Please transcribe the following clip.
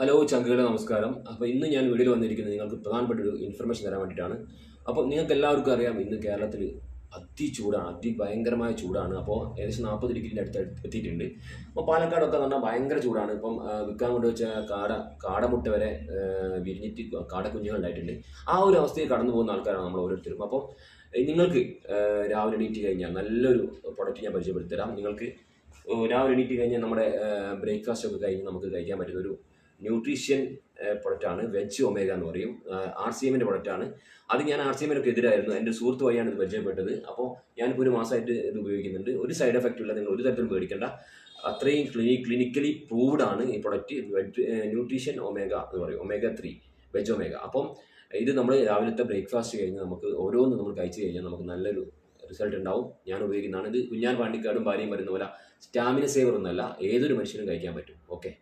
Hello ചങ്കുകളെ നമസ്കാരം. അപ്പോൾ ഇന്ന് ഞാൻ വീഡിയോയിൽ വന്നിരിക്കുന്നത് നിങ്ങൾക്ക് പ്രധാനപ്പെട്ട ഒരു ഇൻഫർമേഷൻ തരാൻ വേണ്ടിയിട്ടാണ്. അപ്പോൾ നിങ്ങൾക്ക് എല്ലാവർക്കും അറിയാം, ഇന്ന് കേരളത്തിൽ ചൂടാണ്, ഭയങ്കരമായ ചൂടാണ്. അപ്പോൾ ഏകദേശം 40 ഡിഗ്രീൻ്റെ അടുത്ത് എത്തിയിട്ടുണ്ട്. അപ്പോൾ പാലക്കാടൊക്കെ പറഞ്ഞാൽ ഭയങ്കര ചൂടാണ്. ഇപ്പം വിൽക്കാൻ കൊണ്ടുവച്ച കാടമുട്ട വരെ വിരിഞ്ഞിട്ട് കാടക്കുഞ്ഞുങ്ങൾ ഉണ്ടായിട്ടുണ്ട്. ആ ഒരു അവസ്ഥയിൽ കടന്നു പോകുന്ന ആൾക്കാരാണ് നമ്മൾ ഓരോരുത്തരും. അപ്പോൾ നിങ്ങൾക്ക് രാവിലെ എണീറ്റ് കഴിഞ്ഞാൽ നല്ലൊരു പ്രൊഡക്റ്റ് ഞാൻ പരിചയപ്പെടുത്തരാം. നിങ്ങൾക്ക് രാവിലെ എണീറ്റ് കഴിഞ്ഞാൽ നമ്മുടെ ബ്രേക്ക്ഫാസ്റ്റ് ഒക്കെ കഴിഞ്ഞ് നമുക്ക് കഴിക്കാൻ പറ്റുന്ന ഒരു ന്യൂട്രീഷ്യൻ പ്രൊഡക്റ്റാണ് വെജ് ഒമേഗ എന്ന് പറയും. RCMൻ്റെ പ്രൊഡക്റ്റാണ്. അത് ഞാൻ RCMനൊക്കെ എതിരായിരുന്നു. എൻ്റെ സുഹൃത്ത് വഴിയാണ് ഇത് പരിചയപ്പെട്ടത്. അപ്പോൾ ഞാനിപ്പോൾ ഒരു മാസമായിട്ട് ഇത് ഉപയോഗിക്കുന്നുണ്ട്. ഒരു സൈഡ് എഫക്റ്റ് ഇല്ല, നിങ്ങൾ ഒരു തരത്തിലും പേടിക്കേണ്ട. അത്രയും ക്ലിനിക്കലി പ്രൂവ്ഡ് ആണ് ഈ പ്രൊഡക്റ്റ്. ന്യൂട്രീഷ്യൻ ഒമേഗ എന്ന് പറയും, omega 3 വെജ് ഒമേഗ. അപ്പം ഇത് നമ്മൾ രാവിലത്തെ ബ്രേക്ക്ഫാസ്റ്റ് കഴിഞ്ഞ് നമുക്ക് ഓരോന്നും നമ്മൾ കഴിച്ചു കഴിഞ്ഞാൽ നമുക്ക് നല്ലൊരു റിസൾട്ട് ഉണ്ടാവും. ഞാൻ ഉപയോഗിക്കുന്നതാണ് ഇത്. കുഞ്ഞാൻ പാണ്ടിക്കാടും ഭാര്യയും പറയുന്ന പോലെ സ്റ്റാമിന സേവർ ഒന്നല്ല, ഏതൊരു മനുഷ്യനും കഴിക്കാൻ പറ്റും. ഓക്കെ.